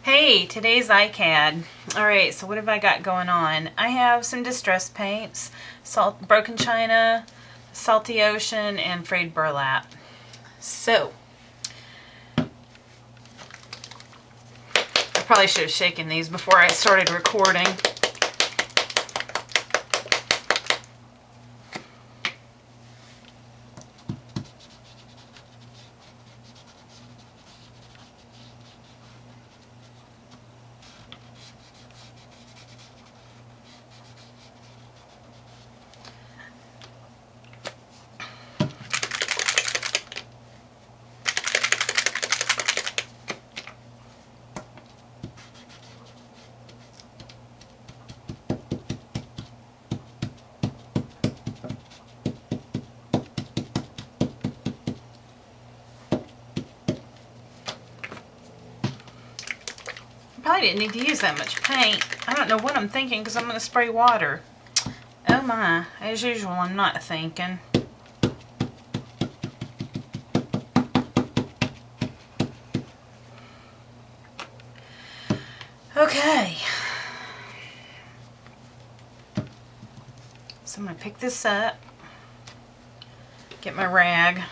Hey, today's ICAD. Alright, so what have I got going on? I have some distress paints, broken china, salty ocean, and frayed burlap. So, I probably should have shaken these before I started recording. Probably didn't need to use that much paint. I don't know what I'm thinking because I'm going to spray water. Oh my, as usual, I'm not thinking. Okay. So I'm going to pick this up, get my rag.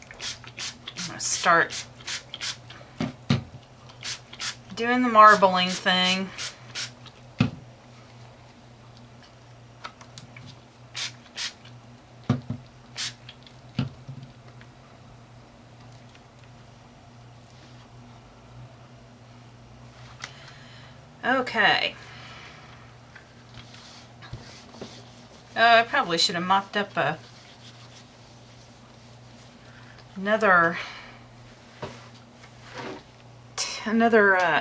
I'm going to start doing the marbling thing. Okay. I probably should have mopped up another,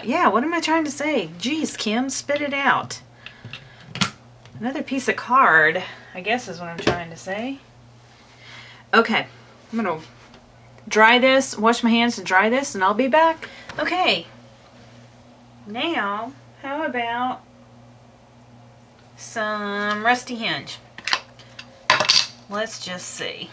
yeah, what am I trying to say? Geez, Kim, spit it out. Another piece of card, I guess is what I'm trying to say. Okay, I'm going to dry this, wash my hands and dry this, and I'll be back. Okay, now, how about some rusty hinge? Let's just see.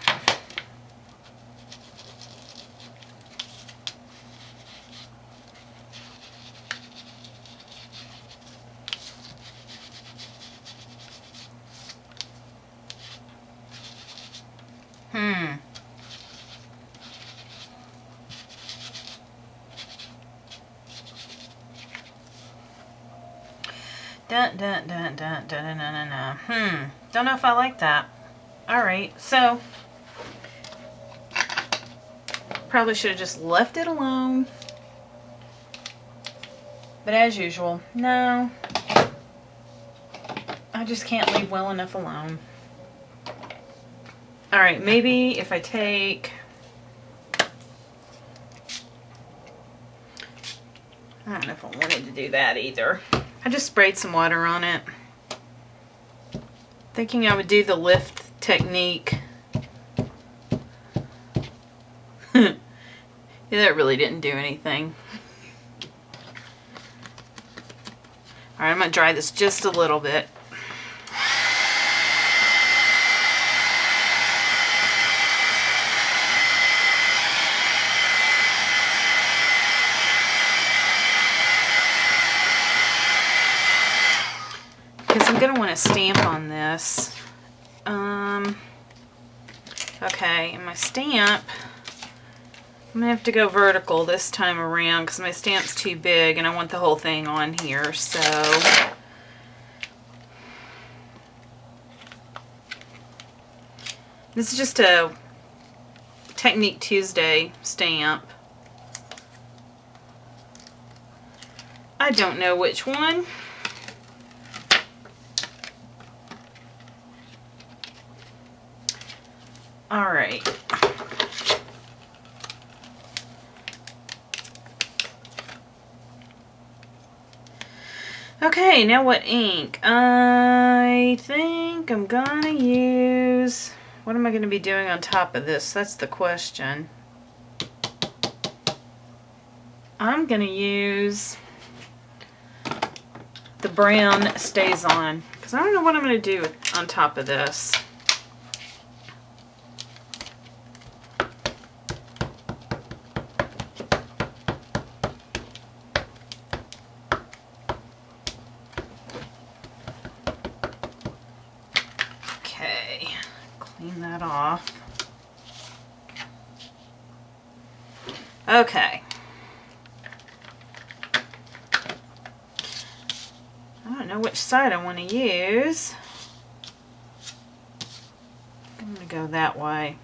Dun, dun, dun, dun, dun, dun, dun, dun, dun. Don't know if I like that. Alright, so probably should have just left it alone. But as usual, no. I just can't leave well enough alone. Alright, maybe if I take... I don't know if I wanted to do that either. I just sprayed some water on it. Thinking I would do the lift technique. Yeah, that really didn't do anything. Alright, I'm going to dry this just a little bit. Because I'm going to want to stamp on this. Okay, and my stamp, I'm going to have to go vertical this time around because my stamp's too big and I want the whole thing on here, so... This is just a Technique Tuesday stamp. I don't know which one. Alright. Okay, now what ink? I think I'm gonna use... What am I going to be doing on top of this? That's the question. I'm going to use the brown Stays On, because I don't know what I'm going to do on top of this. that off. Okay. I don't know which side I want to use. I'm going to go that way.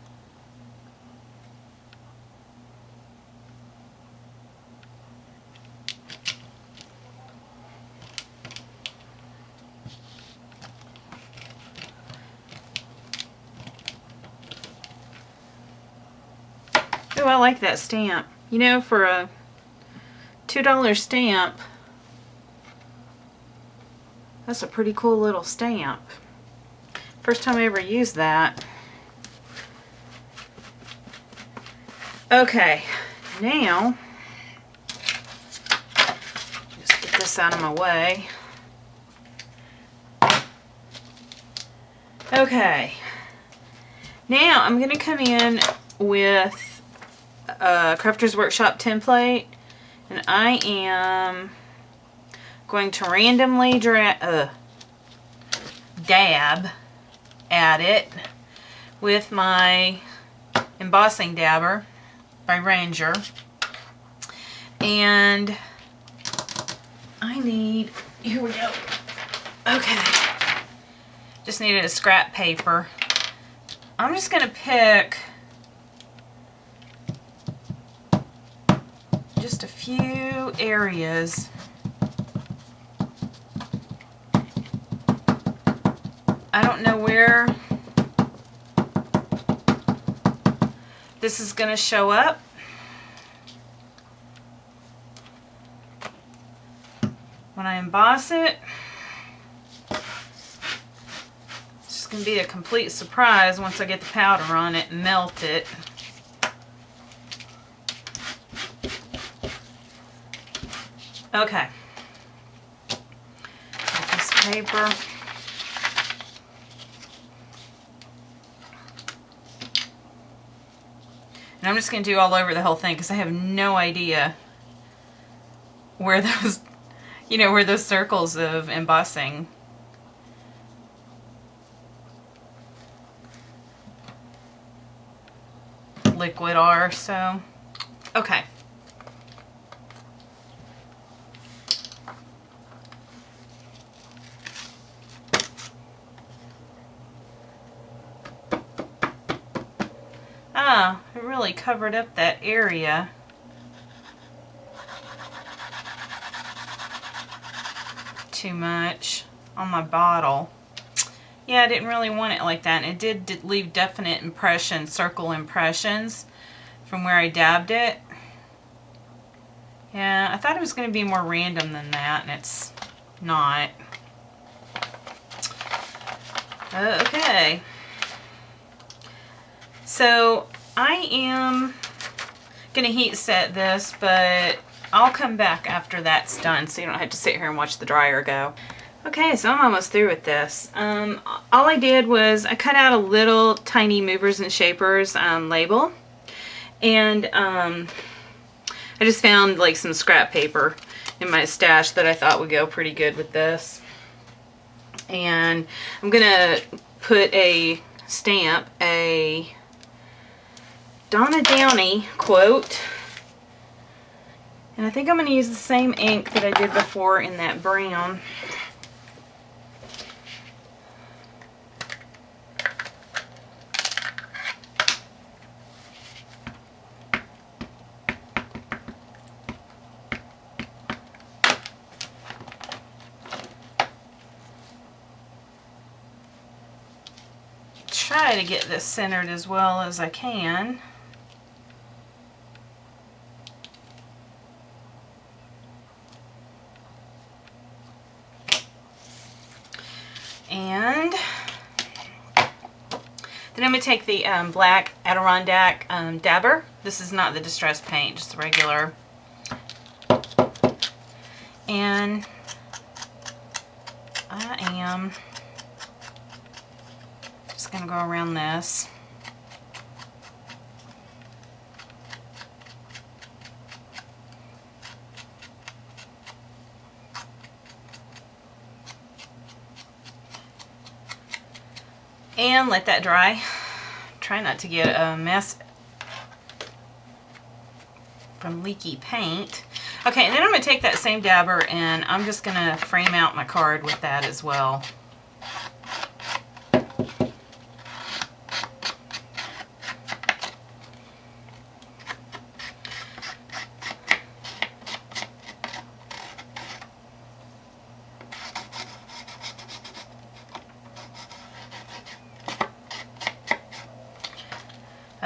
Oh, I like that stamp. You know, for a $2 stamp, that's a pretty cool little stamp. First time I ever used that. Okay, now, just get this out of my way. Okay, now I'm going to come in with a Crafter's Workshop template, and I am going to randomly dab at it with my embossing dabber by Ranger. And I need, here we go. Okay. Just needed a scrap paper. I'm just going to pick just a few areas. I don't know where this is going to show up. When I emboss it, it's just going to be a complete surprise once I get the powder on it and melt it. Okay. Get this paper. And I'm just going to do all over the whole thing because I have no idea where those, you know, where those circles of embossing liquid are. So, okay. Ah, it really covered up that area. Too much on my bottle. Yeah, I didn't really want it like that. And it did leave definite impressions, circle impressions from where I dabbed it. Yeah, I thought it was going to be more random than that, and it's not. Okay. So I am going to heat set this, but I'll come back after that's done so you don't have to sit here and watch the dryer go. Okay, so I'm almost through with this. All I did was I cut out a little tiny movers and shapers label, and I just found like some scrap paper in my stash that I thought would go pretty good with this. And I'm gonna put a stamp, a Donna Downey quote, and I think I'm going to use the same ink that I did before in that brown. Try to get this centered as well as I can. And then I'm going to take the black Adirondack dabber. This is not the distress paint, just the regular. And I am just going to go around this. And let that dry try not to get a mess from leaky paint. Okay, and then I'm going to take that same dabber and I'm just going to frame out my card with that as well.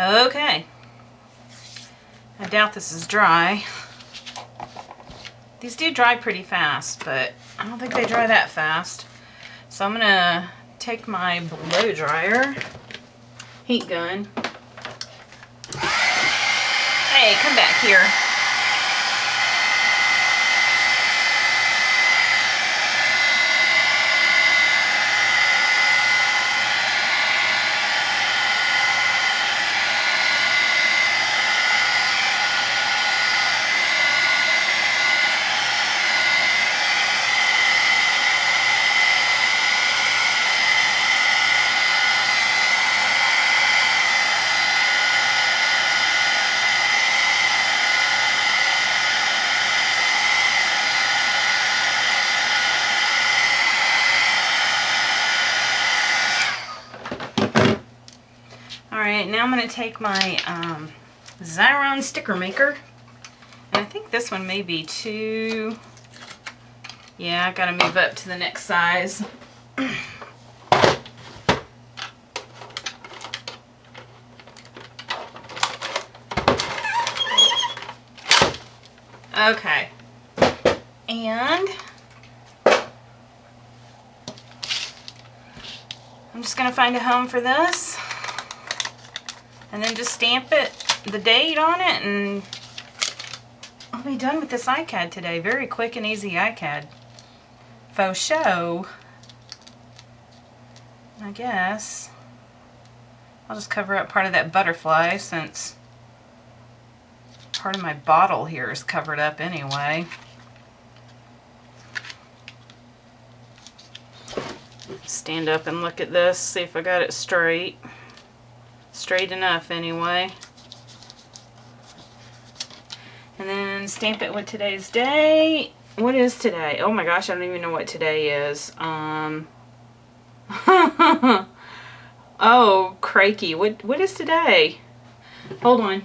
Okay, I doubt this is dry. These do dry pretty fast, but I don't think they dry that fast. So I'm gonna take my blow dryer, heat gun. Hey, come back here. Alright, now I'm going to take my Xyron sticker maker. And I think this one may be too... Yeah, I got to move up to the next size. Okay. And I'm just going to find a home for this. And then just stamp it, the date on it, and I'll be done with this ICAD today. Very quick and easy ICAD. Faux show. I guess I'll just cover up part of that butterfly since part of my bottle here is covered up anyway. Stand up and look at this, see if I got it straight. Straight enough anyway. And then stamp it with today's date. What is today? Oh my gosh, I don't even know what today is. Oh, crikey. What is today? Hold on.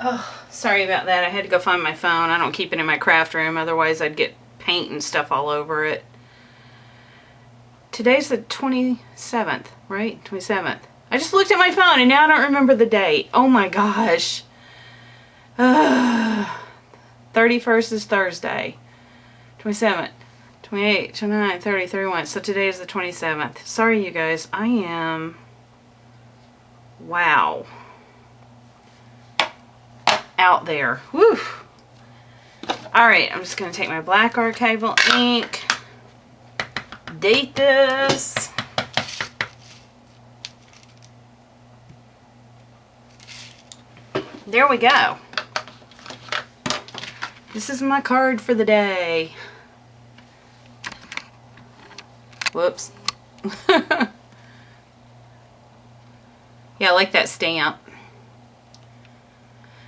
Oh, sorry about that. I had to go find my phone. I don't keep it in my craft room, otherwise I'd get paint and stuff all over it. Today's the 27th, right? 27th. I just looked at my phone and now I don't remember the date. Oh my gosh. 31st is Thursday. 27th, 28th, 29th, 30th, 31st. So today is the 27th. Sorry you guys. I am... Wow. Out there. Whew. Alright, I'm just going to take my black archival ink, date this. There we go. This is my card for the day. Whoops. Yeah, I like that stamp.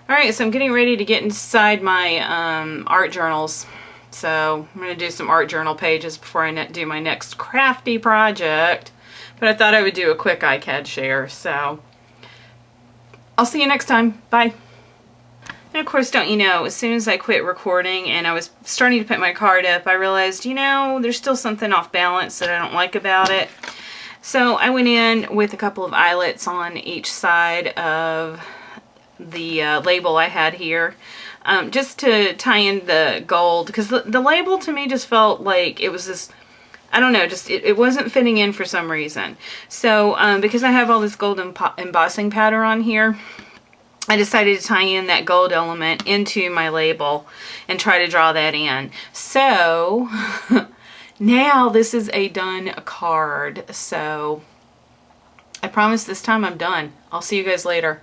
Alright, so I'm getting ready to get inside my art journals. So I'm going to do some art journal pages before I do my next crafty project. But I thought I would do a quick ICAD share. So I'll see you next time. Bye. And of course, don't you know, as soon as I quit recording and I was starting to put my card up, I realized, you know, there's still something off balance that I don't like about it. So I went in with a couple of eyelets on each side of the label I had here, just to tie in the gold, because the label to me just felt like it was this, I don't know, just it wasn't fitting in for some reason. So because I have all this gold embossing powder on here, I decided to tie in that gold element into my label and try to draw that in. So now this is a done card. So I promise this time I'm done. I'll see you guys later.